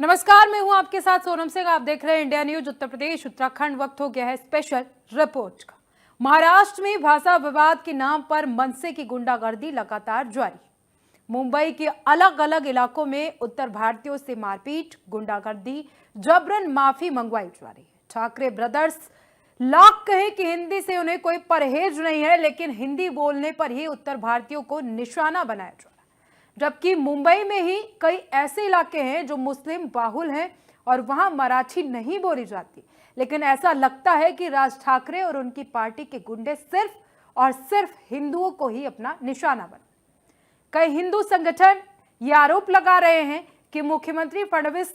नमस्कार, मैं हूं आपके साथ सोनम सिंह। आप देख रहे हैं इंडिया न्यूज। उत्तर प्रदेश उत्तराखंड वक्त हो गया है स्पेशल रिपोर्ट का। महाराष्ट्र में भाषा विवाद के नाम पर मनसे की गुंडागर्दी लगातार जारी। मुंबई के अलग अलग इलाकों में उत्तर भारतीयों से मारपीट, गुंडागर्दी, जबरन माफी मंगवाई जा रही है। ठाकरे ब्रदर्स लाख कहे कि हिंदी से उन्हें कोई परहेज नहीं है, लेकिन हिंदी बोलने पर ही उत्तर भारतीयों को निशाना बनाया जा रहा है। जबकि मुंबई में ही कई ऐसे इलाके हैं जो मुस्लिम बाहुल हैं और वहां मराठी नहीं बोली जाती, लेकिन ऐसा लगता है कि राज ठाकरे और उनकी पार्टी के गुंडे सिर्फ और सिर्फ हिंदुओं को ही अपना निशाना बना। कई हिंदू संगठन ये आरोप लगा रहे हैं कि मुख्यमंत्री फडणवीस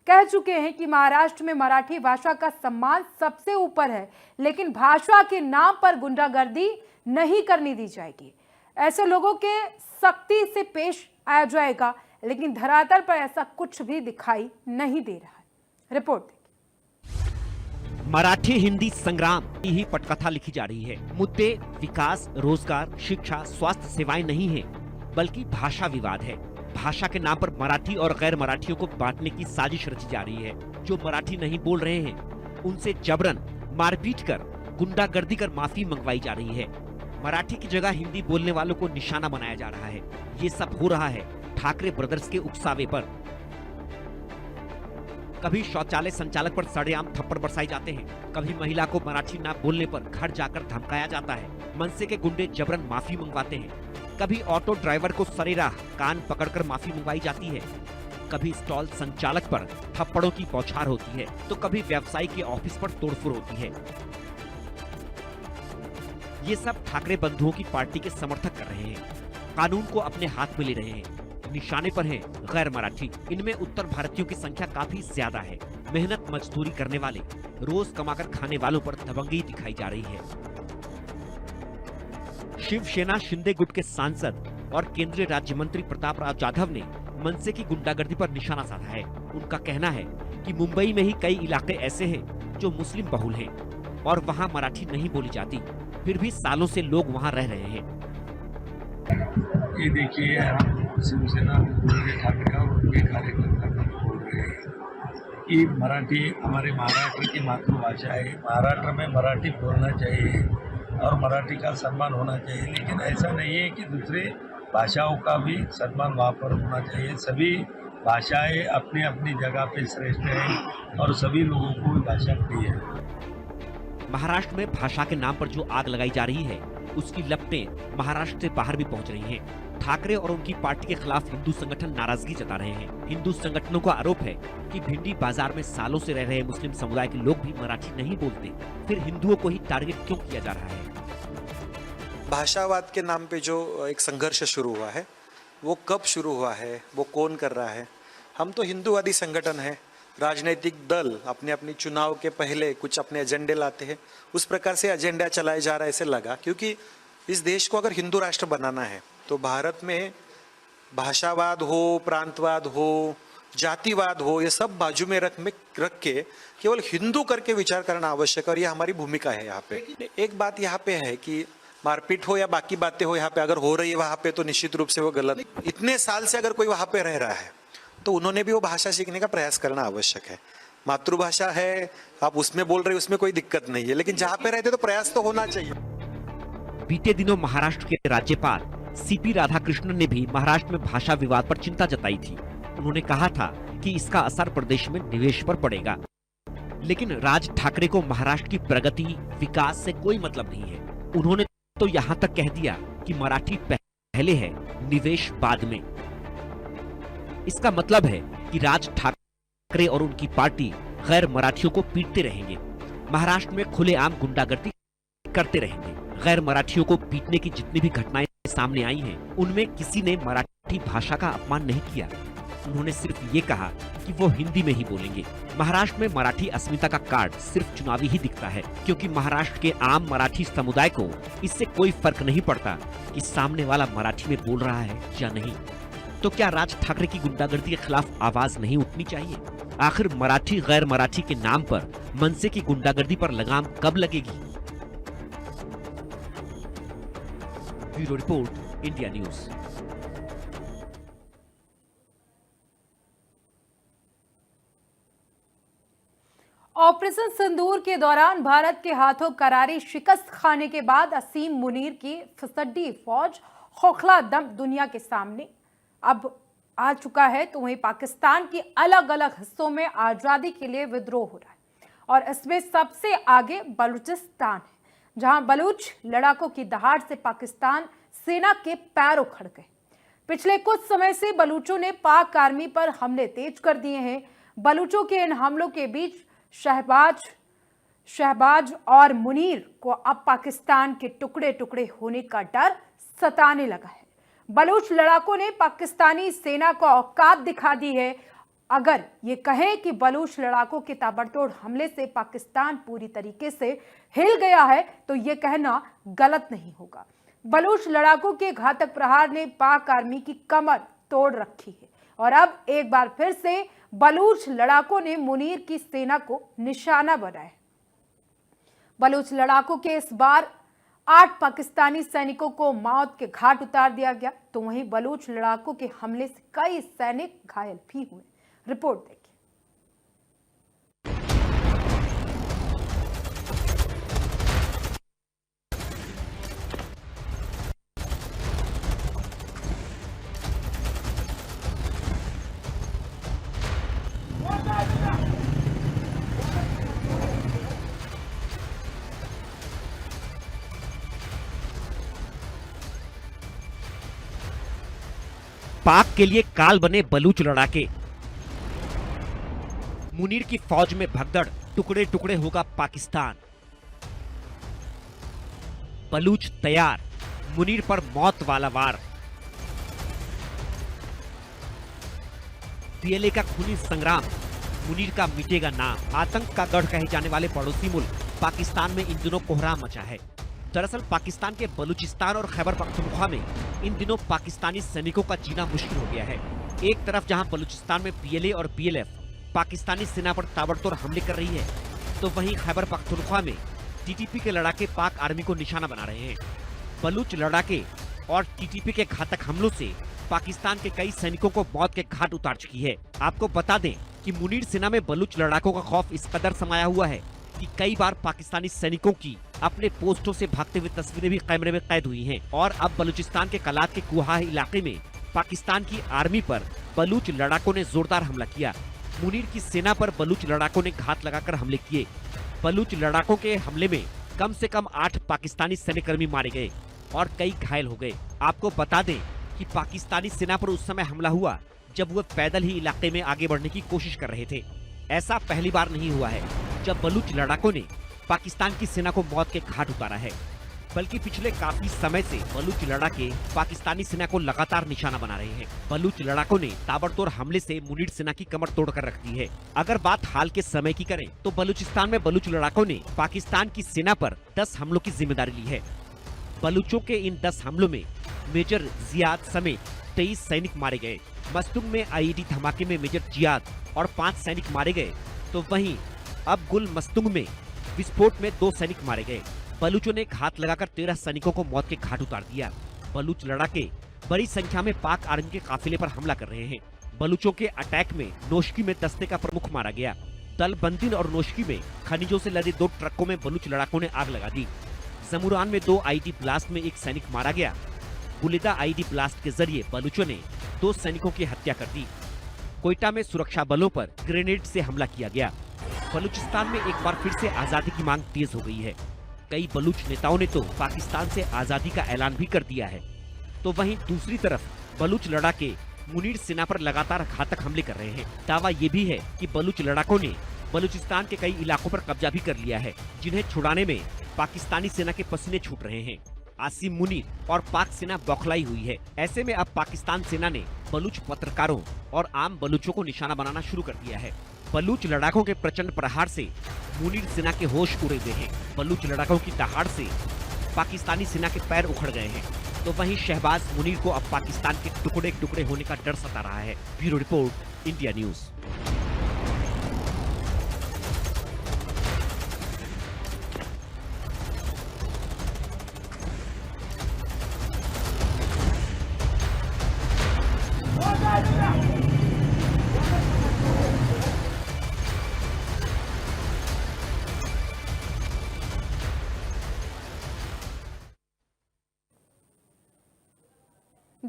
कह चुके हैं कि महाराष्ट्र में मराठी भाषा का सम्मान सबसे ऊपर है, लेकिन भाषा के नाम पर गुंडागर्दी नहीं करनी दी जाएगी। ऐसे लोगों के सख्ती से पेश आया जाएगा, लेकिन धरातल पर ऐसा कुछ भी दिखाई नहीं दे रहा है। रिपोर्ट देखिए। मराठी हिंदी संग्राम की ही पटकथा लिखी जा रही है। मुद्दे विकास, रोजगार, शिक्षा, स्वास्थ्य सेवाएं नहीं है, बल्कि भाषा विवाद है। भाषा के नाम पर मराठी और गैर मराठियों को बांटने की साजिश रची जा रही है। जो मराठी नहीं बोल रहे हैं उनसे जबरन मारपीट कर, गुंडागर्दी कर माफी मंगवाई जा रही है। मराठी की जगह हिंदी बोलने वालों को निशाना बनाया जा रहा है। ये सब हो रहा है ठाकरे ब्रदर्स के उकसावे पर। कभी शौचालय संचालक पर सरेआम थप्पड़ बरसाए जाते हैं, कभी महिला को मराठी ना बोलने पर घर जाकर धमकाया जाता है। मनसे के गुंडे जबरन माफी मंगवाते हैं। कभी ऑटो ड्राइवर को सरेराह कान पकड़कर माफी मंगवाई जाती है। कभी स्टॉल संचालक पर थप्पड़ों की बौछार होती है, तो कभी व्यवसायी के ऑफिस पर तोड़फोड़ होती है। ये सब ठाकरे बंधुओं की पार्टी के समर्थक कर रहे हैं। कानून को अपने हाथ में ले रहे हैं। निशाने पर हैं गैर मराठी। इनमें उत्तर भारतीयों की संख्या काफी ज्यादा है। मेहनत मजदूरी करने वाले, रोज कमाकर खाने वालों पर दबंगई दिखाई जा रही है। शिवसेना शिंदे गुट के सांसद और केंद्रीय राज्य मंत्री प्रताप राव जाधव ने मनसे की गुंडागर्दी पर निशाना साधा है। उनका कहना है कि मुंबई में ही कई इलाके ऐसे हैं जो मुस्लिम बहुल हैं और वहां मराठी नहीं बोली जाती, फिर भी सालों से लोग वहां रह रहे हैं। ये देखिए, हम शिवसेना ठाकरे और उनके कार्यकर्ता बोल रहे हैं कि मराठी हमारे महाराष्ट्र की मातृभाषा है। महाराष्ट्र में मराठी बोलना चाहिए और मराठी का सम्मान होना चाहिए, लेकिन ऐसा नहीं है कि दूसरे भाषाओं का भी सम्मान वहाँ पर होना चाहिए। सभी भाषाएं अपनी अपनी जगह पे श्रेष्ठ हैं और सभी लोगों को भाषा प्रिय है। महाराष्ट्र में भाषा के नाम पर जो आग लगाई जा रही है, उसकी लपटें महाराष्ट्र से बाहर भी पहुंच रही हैं। ठाकरे और उनकी पार्टी के खिलाफ हिंदू संगठन नाराजगी जता रहे हैं। हिंदू संगठनों का आरोप है कि भिंडी बाजार में सालों से रह रहे मुस्लिम समुदाय के लोग भी मराठी नहीं बोलते, फिर हिंदुओं को ही टारगेट क्यों किया जा रहा है? भाषावाद के नाम पे जो एक संघर्ष शुरू हुआ है, वो कब शुरू हुआ है, वो कौन कर रहा है? हम तो हिंदूवादी संगठन है। राजनीतिक दल अपने अपनी चुनाव के पहले कुछ अपने एजेंडे लाते हैं, उस प्रकार से एजेंडा चलाया जा रहा है ऐसे लगा। क्योंकि इस देश को अगर हिंदू राष्ट्र बनाना है तो भारत में भाषावाद हो, प्रांतवाद हो, जातिवाद हो, ये सब बाजू में रख के केवल हिंदू करके विचार करना आवश्यक है, और ये हमारी भूमिका है। यहाँ पे एक बात यहाँ पे है कि मारपीट हो या बाकी बातें हो, यहाँ पे अगर हो रही है वहाँ पे तो निश्चित रूप से वो गलत। इतने साल से अगर कोई वहाँ पे रह रहा है तो उन्होंने भी वो भाषा सीखने का प्रयास करना आवश्यक है। मातृभाषा है, आप उसमें बोल रहे हो, उसमें कोई दिक्कत नहीं है, लेकिन जहाँ पे रहते तो प्रयास तो होना चाहिए। बीते दिनों महाराष्ट्र के राज्यपाल सीपी राधाकृष्णन ने भी महाराष्ट्र में भाषा विवाद पर चिंता जताई थी। उन्होंने कहा था कि इसका असर प्रदेश में निवेश पर पड़ेगा, लेकिन राज ठाकरे को महाराष्ट्र की प्रगति, विकास से कोई मतलब नहीं है। उन्होंने तो यहाँ तक कह दिया कि मराठी पहले है, निवेश बाद में। इसका मतलब है कि राज ठाकरे और उनकी पार्टी गैर मराठियों को पीटते रहेंगे, महाराष्ट्र में खुलेआम गुंडागर्दी करते रहेंगे। गैर मराठियों को पीटने की जितनी भी घटनाएं सामने आई हैं, उनमें किसी ने मराठी भाषा का अपमान नहीं किया। उन्होंने सिर्फ ये कहा कि वो हिंदी में ही बोलेंगे। महाराष्ट्र में मराठी अस्मिता का कार्ड सिर्फ चुनावी ही दिखता है, क्योंकि महाराष्ट्र के आम मराठी समुदाय को इससे कोई फर्क नहीं पड़ता कि सामने वाला मराठी में बोल रहा है या नहीं। तो क्या राज ठाकरे की गुंडागर्दी के खिलाफ आवाज नहीं उठनी चाहिए? आखिर मराठी गैर मराठी के नाम पर मनसे की गुंडागर्दी पर लगाम कब लगेगी? Bureau report, India News. Operation Sindoor के दौरान भारत के हाथों करारी शिकस्त खाने के बाद असीम मुनीर की फिसड्डी फौज खोखला दम दुनिया के सामने अब आ चुका है, तो वहीं पाकिस्तान की अलग अलग हिस्सों में आजादी के लिए विद्रोह हो रहा है और इसमें सबसे आगे बलूचिस्तान है, जहां बलूच लड़ाकों की दहाड़ से पाकिस्तान सेना के पैर उखड़ गए। पिछले कुछ समय से बलूचों ने पाक आर्मी पर हमले तेज कर दिए हैं। बलूचों के इन हमलों के बीच शहबाज और मुनीर को अब पाकिस्तान के टुकड़े टुकड़े होने का डर सताने लगा है। बलूच लड़ाकों ने पाकिस्तानी सेना को औकात दिखा दी है। अगर ये कहें कि बलूच लड़ाकों के ताबड़तोड़ हमले से पाकिस्तान पूरी तरीके से हिल गया है, तो ये कहना गलत नहीं होगा। बलूच लड़ाकों के घातक प्रहार ने पाक आर्मी की कमर तोड़ रखी है और अब एक बार फिर से बलूच लड़ाकों ने मुनीर की सेना को निशाना बनाया। बलूच लड़ाकों के इस बार 8 पाकिस्तानी सैनिकों को मौत के घाट उतार दिया गया, तो वहीं बलूच लड़ाकों के हमले से कई सैनिक घायल भी हुए। रिपोर्ट देखिए। पाक के लिए काल बने बलूच लड़ाके। मुनीर की फौज में भगदड़, टुकड़े टुकड़े होगा पाकिस्तान। बलूच तैयार, मुनीर पर मौत वाला वार। पीएलए का खूनी संग्राम, मुनीर का मिटेगा नाम। आतंक का गढ़ कहे जाने वाले पड़ोसी मुल्क पाकिस्तान में इन दिनों कोहराम मचा है। दरअसल पाकिस्तान के बलूचिस्तान और खैबर पख्तूनख्वा में इन दिनों पाकिस्तानी सैनिकों का जीना मुश्किल हो गया है। एक तरफ जहां बलूचिस्तान में पीएलए और बीएलएफ पाकिस्तानी सेना पर ताबड़तोड़ हमले कर रही है, तो वहीं खैबर पख्तूनख्वा में टीटीपी के लड़ाके पाक आर्मी को निशाना बना रहे हैं। बलूच लड़ाके और टीटीपी के घातक हमलों से पाकिस्तान के कई सैनिकों को मौत के घाट उतार चुकी है। आपको बता दें कि मुनीर सेना में बलूच लड़ाकों का खौफ इस कदर समाया हुआ है कि कई बार पाकिस्तानी सैनिकों की अपने पोस्टों से भागते हुए तस्वीरें भी कैमरे में कैद हुई हैं। और अब बलूचिस्तान के कलात के कुहा इलाके में पाकिस्तान की आर्मी पर बलूच लड़ाकों ने जोरदार हमला किया। मुनीर की सेना पर बलूच लड़ाकों ने घात लगाकर हमले किए। बलूच लड़ाकों के हमले में कम से कम 8 पाकिस्तानी सैन्यकर्मी मारे गए और कई घायल हो गए। आपको बता दें कि पाकिस्तानी सेना पर उस समय हमला हुआ जब वह पैदल ही इलाके में आगे बढ़ने की कोशिश कर रहे थे। ऐसा पहली बार नहीं हुआ है जब बलूच लड़ाकों ने पाकिस्तान की सेना को मौत के घाट उतारा है, बल्कि पिछले काफी समय से बलूच लड़ाके पाकिस्तानी सेना को लगातार निशाना बना रहे हैं। बलूच लड़ाकों ने ताबड़तोड़ हमले से मुनीर सेना की कमर तोड़कर रख दी है। अगर बात हाल के समय की करें तो बलूचिस्तान में बलूच लड़ाकों ने पाकिस्तान की सेना पर 10 हमलों की जिम्मेदारी ली है। बलूचों के इन 10 हमलों में मेजर जियाद समेत 23 सैनिक मारे गए। मस्तुंग में आईईडी धमाके में मेजर जियाद और 5 सैनिक मारे गए, तो वहीं अब गुल मस्तुंग में विस्फोट में 2 सैनिक मारे गए। बलूचों ने घात लगाकर 13 सैनिकों को मौत के घाट उतार दिया। बलूच लड़ाके बड़ी संख्या में पाक आर्मी के काफिले पर हमला कर रहे हैं। बलूचों के अटैक में नोशकी में दस्ते का प्रमुख मारा गया। तलबंदिन और नोशकी में खनिजों से लदे 2 ट्रकों में बलूच लड़ाकों ने आग लगा दी। जमुरान में 2 आईडी ब्लास्ट में 1 सैनिक मारा गया। बुलिदा आईडी ब्लास्ट के जरिए बलूचों ने 2 सैनिकों की हत्या कर दी। कोयटा में सुरक्षा बलों पर ग्रेनेड से हमला किया गया। बलूचिस्तान में एक बार फिर से आजादी की मांग तेज हो गई है। कई बलूच नेताओं ने तो पाकिस्तान से आजादी का ऐलान भी कर दिया है। तो वहीं दूसरी तरफ बलूच लड़ाके मुनीर सेना पर लगातार घातक हमले कर रहे हैं। दावा ये भी है कि बलूच लड़ाकों ने बलूचिस्तान के कई इलाकों पर कब्जा भी कर लिया है, जिन्हें छुड़ाने में पाकिस्तानी सेना के पसीने छूट रहे हैं। आसिम मुनीर और पाक सेना बौखलाई हुई है। ऐसे में अब पाकिस्तान सेना ने बलूच पत्रकारों और आम बलूचों को निशाना बनाना शुरू कर दिया है। बलूच लड़ाकों के प्रचंड प्रहार से मुनीर सेना के होश उड़े हुए हैं। बलूच लड़ाकों की दहाड़ से पाकिस्तानी सेना के पैर उखड़ गए हैं। तो वहीं शहबाज मुनीर को अब पाकिस्तान के टुकड़े टुकड़े होने का डर सता रहा है। Bureau report, India news.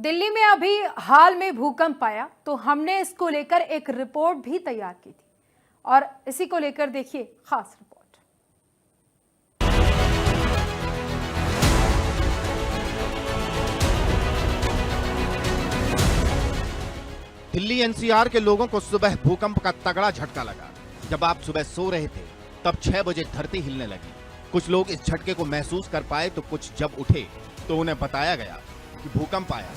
Delhi में अभी हाल में भूकंप आया तो हमने इसको लेकर एक रिपोर्ट भी तैयार की थी और इसी को लेकर देखिए खास रिपोर्ट। दिल्ली एनसीआर के लोगों को सुबह भूकंप का तगड़ा झटका लगा। जब आप सुबह सो रहे थे तब 6 बजे धरती हिलने लगी। कुछ लोग इस झटके को महसूस कर पाए तो कुछ जब उठे तो उन्हें बताया गया कि भूकंप आया।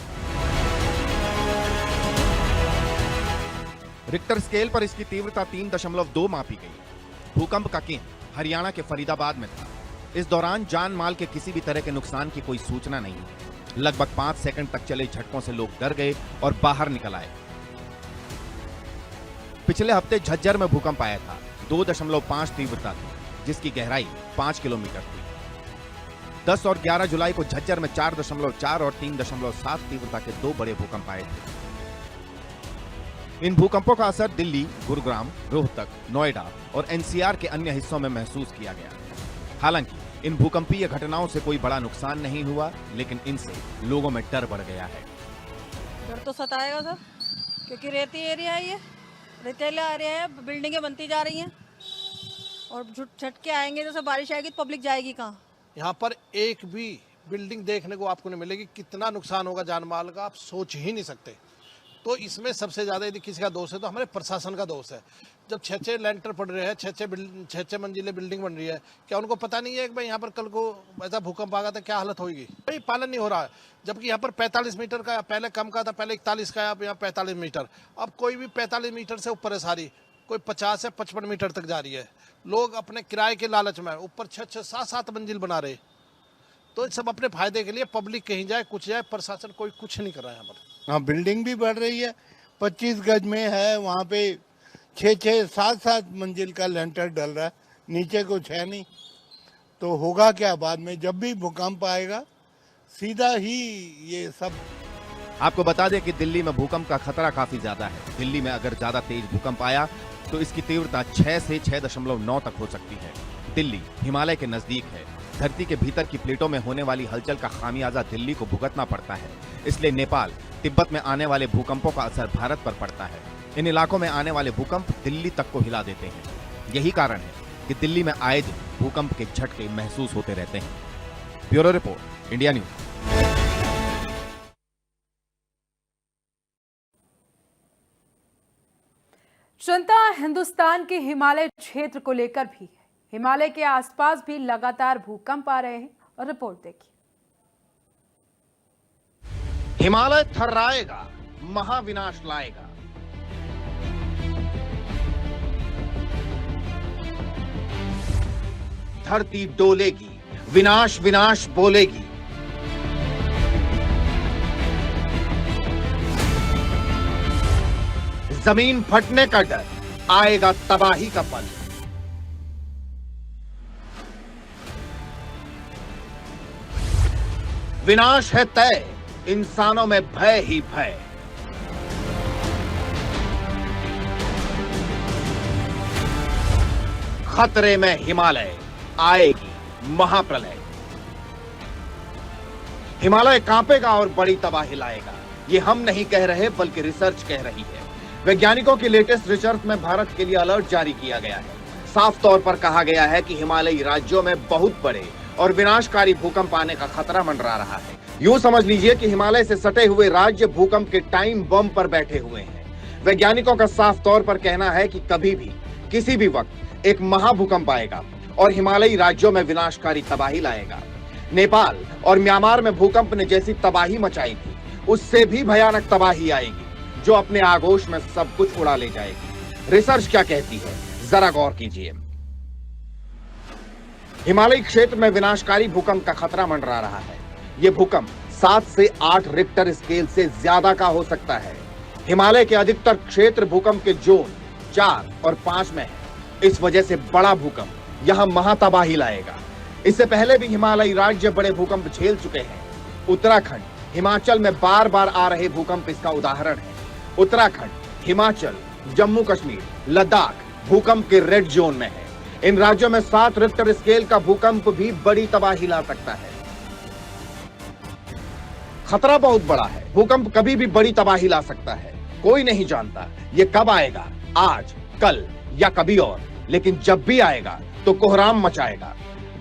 रिक्टर स्केल पर इसकी तीव्रता 3.2 मापी गई। भूकंप का केंद्र हरियाणा के फरीदाबाद में था। इस दौरान जान माल के किसी भी तरह के नुकसान की कोई सूचना नहीं। लगभग 5 सेकंड तक चले झटकों से लोग डर गए और बाहर निकल आए। पिछले हफ्ते झज्जर में भूकंप आया था। 2.5 तीव्रता थी, जिसकी गहराई 5 किलोमीटर थी। 10 और 11 जुलाई को झज्जर में 4.4 और 3.7 तीव्रता के 2 बड़े भूकंप आए थे। इन भूकंपों का असर दिल्ली, गुरुग्राम, रोहतक, नोएडा और एनसीआर के अन्य हिस्सों में महसूस किया गया। हालांकि इन भूकंपीय घटनाओं से कोई बड़ा नुकसान नहीं हुआ, लेकिन इनसे लोगों में डर बढ़ गया है। डर तो सताएगा सर, क्योंकि रेती एरिया है, ये रेतीला एरिया है, बिल्डिंगें बनती जा रही हैं और झटके आएंगे, जैसे बारिश आएगी तो पब्लिक जाएगी कहाँ। यहाँ पर एक भी बिल्डिंग देखने को आपको नहीं मिलेगी। कितना नुकसान होगा जान माल का आप सोच ही नहीं सकते। तो इसमें सबसे ज़्यादा यदि किसी का दोष है तो हमारे प्रशासन का दोष है। जब 6 लेंटर पड़ रहे हैं, 6 मंजिले बिल्डिंग बन रही है, क्या उनको पता नहीं है कि भाई यहाँ पर कल को ऐसा भूकंप आ गया तो क्या हालत होगी? भाई पालन नहीं हो रहा है। जबकि यहाँ पर 45 मीटर का पहले कम का था, पहले 41 का है, अब यहाँ 45 मीटर। अब कोई भी 45 मीटर से ऊपर है सारी, कोई 50 से 55 मीटर तक जा रही है। लोग अपने किराए के लालच में ऊपर 6, 7 मंजिल बना रहे। तो सब अपने फायदे के लिए, पब्लिक कहीं जाए कुछ जाए, प्रशासन कोई कुछ नहीं कर रहा है यहाँ पर। हाँ, बिल्डिंग भी बढ़ रही है। 25 गज में है, वहाँ पे 6, 7 मंजिल का लेंटर डल रहा है, नीचे कुछ है नहीं। तो होगा क्या बाद में? जब भी भूकंप आएगा सीधा ही ये सब। आपको बता दें कि दिल्ली में भूकंप का खतरा काफी ज्यादा है। दिल्ली में अगर ज्यादा तेज भूकंप आया तो इसकी तीव्रता 6 से 6.9 तक हो सकती है। दिल्ली हिमालय के नजदीक है। धरती के भीतर की प्लेटों में होने वाली हलचल का खामियाजा दिल्ली को भुगतना पड़ता है। इसलिए नेपाल, तिब्बत में आने वाले भूकंपों का असर भारत पर पड़ता है। इन इलाकों में आने वाले भूकंप दिल्ली तक को हिला देते हैं। यही कारण है कि दिल्ली में आए दिन भूकंप के झटके महसूस होते रहते हैं। Bureau report, India news. चिंता हिंदुस्तान के हिमालय क्षेत्र को लेकर भी है। हिमालय के आसपास भी लगातार भूकंप आ रहे हैं और रिपोर्ट देखिए। हिमालय थर्राएगा, महाविनाश लाएगा। धरती डोलेगी, विनाश विनाश बोलेगी। जमीन फटने का डर, आएगा तबाही का पल। विनाश है तय, इंसानों में भय ही भय। खतरे में हिमालय, आएगी महाप्रलय। हिमालय कांपेगा और बड़ी तबाही लाएगा। ये हम नहीं कह रहे, बल्कि रिसर्च कह रही है। वैज्ञानिकों की लेटेस्ट रिसर्च में भारत के लिए अलर्ट जारी किया गया है। साफ तौर पर कहा गया है कि हिमालयी राज्यों में बहुत बड़े और विनाशकारी भूकंप आने का खतरा मंडरा रहा है। यूं समझ लीजिए कि हिमालय से सटे हुए राज्य भूकंप के टाइम बम पर बैठे हुए हैं। वैज्ञानिकों का साफ तौर पर कहना है कि कभी भी, किसी भी वक्त एक महाभूकंप आएगा और हिमालयी राज्यों में विनाशकारी तबाही लाएगा। नेपाल और म्यांमार में भूकंप ने जैसी तबाही मचाई थी, उससे भी भयानक तबाही आएगी, जो अपने आगोश में सब कुछ उड़ा ले जाएगी। रिसर्च क्या कहती है, जरा गौर कीजिए। हिमालयी क्षेत्र में विनाशकारी भूकंप का खतरा मंडरा रहा है। यह भूकंप 7 से 8 रिक्टर स्केल से ज्यादा का हो सकता है। हिमालय के अधिकतर क्षेत्र भूकंप के जोन 4 और 5 में है। इस वजह से बड़ा भूकंप यहां महातबाही लाएगा। इससे पहले भी हिमालयी राज्य बड़े भूकंप झेल चुके हैं। उत्तराखंड, हिमाचल में बार बार आ रहे भूकंप इसका उदाहरण है। उत्तराखंड, हिमाचल, जम्मू कश्मीर, लद्दाख भूकंप के रेड जोन में है। इन राज्यों में 7 रिक्टर स्केल का भूकंप भी बड़ी तबाही ला सकता है। खतरा बहुत बड़ा है। भूकंप कभी भी बड़ी तबाही ला सकता है। कोई नहीं जानता ये कब आएगा, आज, कल या कभी और, लेकिन जब भी आएगा तो कोहराम मचाएगा।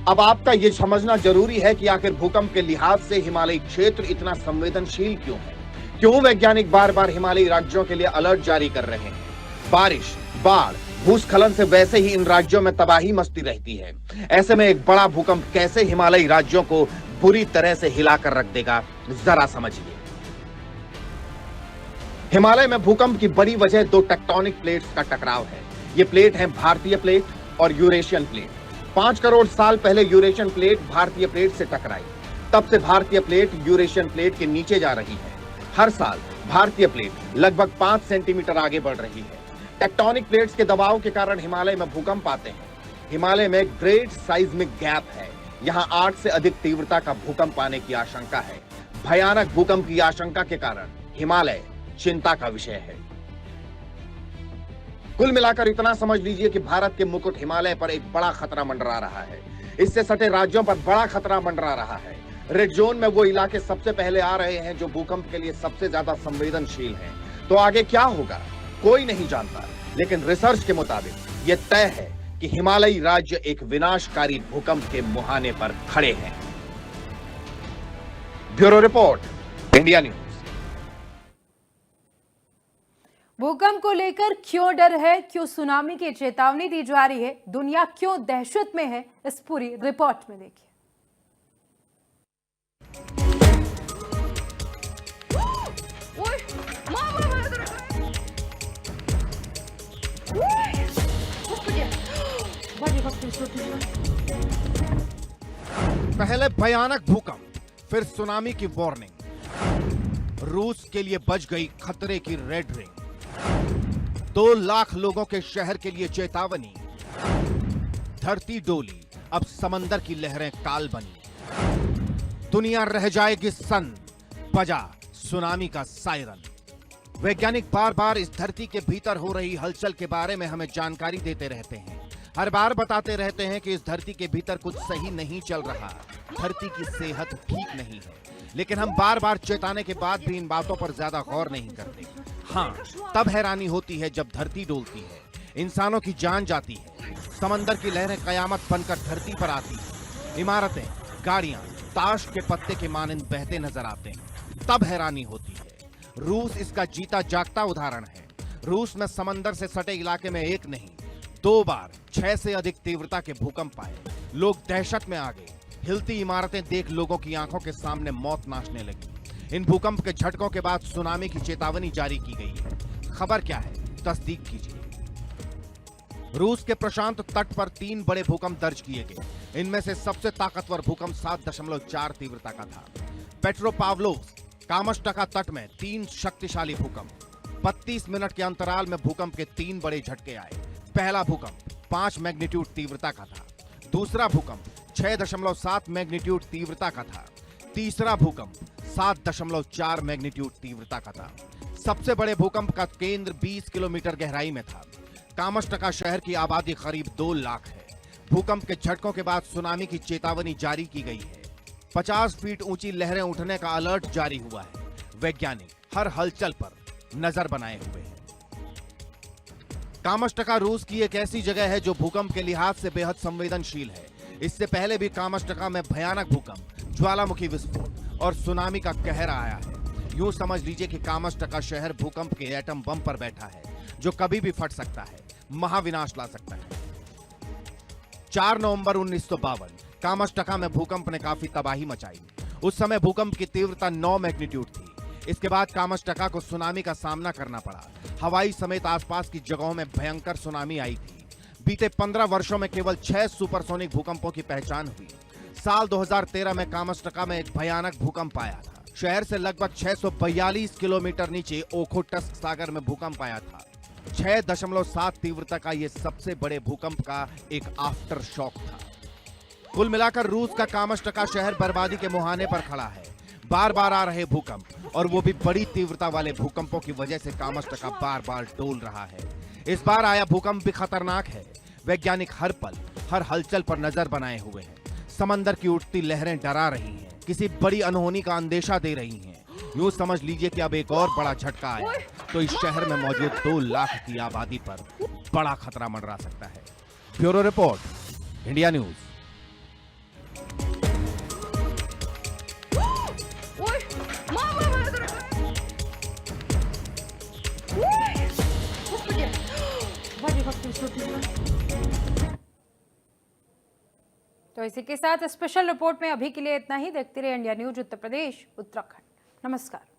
अब आपका ये समझना जरूरी है कि आखिर भूकंप के लिहाज से हिमालयी क्षेत्र इतना संवेदनशील क्यों है। क्यों वैज्ञानिक बार बार हिमालयी राज्यों के लिए अलर्ट जारी कर रहे हैं। बारिश, बाढ़, भूस्खलन से वैसे ही इन राज्यों में तबाही मचती रहती है। ऐसे में एक बड़ा भूकंप कैसे हिमालयी राज्यों को बुरी तरह से हिलाकर रख देगा, जरा समझिए। हिमालय में भूकंप की बड़ी वजह दो टेक्टोनिक प्लेट्स का टकराव है। ये प्लेट है भारतीय प्लेट और यूरेशियन प्लेट। 5 करोड़ साल पहले यूरेशियन प्लेट भारतीय प्लेट से टकराई। तब से भारतीय प्लेट यूरेशियन प्लेट के नीचे जा रही है। हर साल भारतीय प्लेट लगभग 5 सेंटीमीटर आगे बढ़ रही है। टेक्टोनिक प्लेट्स के दबाव के कारण हिमालय में भूकंप आते हैं। हिमालय में ग्रेट साइज्मिक गैप है। यहां 8 से अधिक तीव्रता का भूकंप आने की आशंका है। भयानक भूकंप की आशंका के कारण हिमालय चिंता का विषय है। कुल मिलाकर इतना समझ लीजिए कि भारत के मुकुट हिमालय पर एक बड़ा खतरा मंडरा रहा है। इससे सटे राज्यों पर बड़ा खतरा मंडरा रहा है। रेड जोन में वो इलाके सबसे पहले आ रहे हैं जो भूकंप के लिए सबसे ज्यादा संवेदनशील हैं। तो आगे क्या होगा कोई नहीं जानता, लेकिन रिसर्च के मुताबिक यह तय है कि हिमालयी राज्य एक विनाशकारी भूकंप के मुहाने पर खड़े हैं। Bureau report, India news. भूकंप को लेकर क्यों डर है, क्यों सुनामी की चेतावनी दी जा रही है, दुनिया क्यों दहशत में है, इस पूरी रिपोर्ट में देखिए। पहले भयानक भूकंप, फिर सुनामी की वार्निंग। रूस के लिए बज गई खतरे की रेड रिंग। 2 लाख लोगों के शहर के लिए चेतावनी। धरती डोली, अब समंदर की लहरें काल बनी। दुनिया रह जाएगी सन्न, बजा सुनामी का सायरन। वैज्ञानिक बार बार इस धरती के भीतर हो रही हलचल के बारे में हमें जानकारी देते रहते हैं। हर बार बताते रहते हैं कि इस धरती के भीतर कुछ सही नहीं चल रहा, धरती की सेहत ठीक नहीं है। लेकिन हम बार बार चेताने के बाद भी इन बातों पर ज्यादा गौर नहीं करते। हाँ, तब हैरानी होती है जब धरती डोलती है, इंसानों की जान जाती है, समंदर की लहरें कयामत बनकर धरती पर आती है, इमारतें, गाड़ियां ताश के पत्ते के मानिंद बहते नजर आते हैं। तब हैरानी होती है। रूस इसका जीता जागता उदाहरण है। रूस में समंदर से सटे इलाके में एक नहीं 2 बार 6 से अधिक तीव्रता के भूकंप आए। लोग दहशत में आ गए। हिलती इमारतें देख लोगों की आंखों के सामने मौत नाचने लगी। इन भूकंप के झटकों के बाद सुनामी की चेतावनी जारी की गई है। खबर क्या है, तस्दीक कीजिए। रूस के प्रशांत तट पर 3 बड़े भूकंप दर्ज किए गए। इनमें से सबसे ताकतवर भूकंप 7.4 तीव्रता का था। पेट्रोपाव्लोव्स्क, कामचटका तट में 3 शक्तिशाली भूकंप। 32 मिनट के अंतराल में भूकंप के 3 बड़े झटके आए। पहला भूकंप 5 मैग्नीट्यूड तीव्रता का था। दूसरा भूकंप 6.7 मैग्नीट्यूड तीव्रता का था। तीसरा भूकंप 7.4 मैग्नीट्यूड तीव्रता का था। सबसे बड़े भूकंप का केंद्र 20 किलोमीटर गहराई में था। कामचटका शहर की आबादी करीब 2 लाख है। भूकंप के झटकों के बाद सुनामी की चेतावनी जारी की गई है। 50 फीट ऊंची लहरें उठने का अलर्ट जारी हुआ है। वैज्ञानिक हर हलचल पर नजर बनाए हुए हैं। कामचटका रूस की एक ऐसी जगह है जो भूकंप के लिहाज से बेहद संवेदनशील है। इससे पहले भी कामचटका में भयानक भूकंप, ज्वालामुखी विस्फोट और सुनामी का कहर आया है। यूं समझ लीजिए कि कामचटका शहर भूकंप के एटम बम पर बैठा है, जो कभी भी फट सकता है, महाविनाश ला सकता है। 4 नवंबर 1952 कामचटका में भूकंप ने काफी तबाही मचाई। उस समय भूकंप की तीव्रता 9 मैग्नीट्यूड थी। इसके बाद कामचटका को सुनामी का सामना करना पड़ा। हवाई समेत आसपास की जगहों में भयंकर सुनामी आई थी। बीते 15 वर्षों में केवल 6 सुपरसोनिक भूकंपों की पहचान हुई। साल 2013 में कामचटका में एक भयानक भूकंप आया था। शहर से लगभग 642 किलोमीटर नीचे ओखोटस्क सागर में भूकंप आया था। 6.7 तीव्रता का यह सबसे बड़े भूकंप का एक आफ्टर शॉक था। कुल मिलाकर रूस का कामचटका शहर बर्बादी के मुहाने पर खड़ा है। बार बार आ रहे भूकंप और वो भी बड़ी तीव्रता वाले भूकंपों की वजह से कामचटका बार बार डोल रहा है। इस बार आया भूकंप भी खतरनाक है। वैज्ञानिक हर पल, हर हलचल पर नजर बनाए हुए हैं। समंदर की उठती लहरें डरा रही हैं, किसी बड़ी अनहोनी का अंदेशा दे रही हैं। यूं समझ लीजिए कि अब एक और बड़ा झटका आया तो इस शहर में मौजूद 2 लाख की आबादी पर बड़ा खतरा मंडरा सकता है। Bureau report, India news. तो इसी के साथ स्पेशल रिपोर्ट में अभी के लिए इतना ही। देखते रहिए इंडिया न्यूज उत्तर प्रदेश उत्तराखंड। नमस्कार।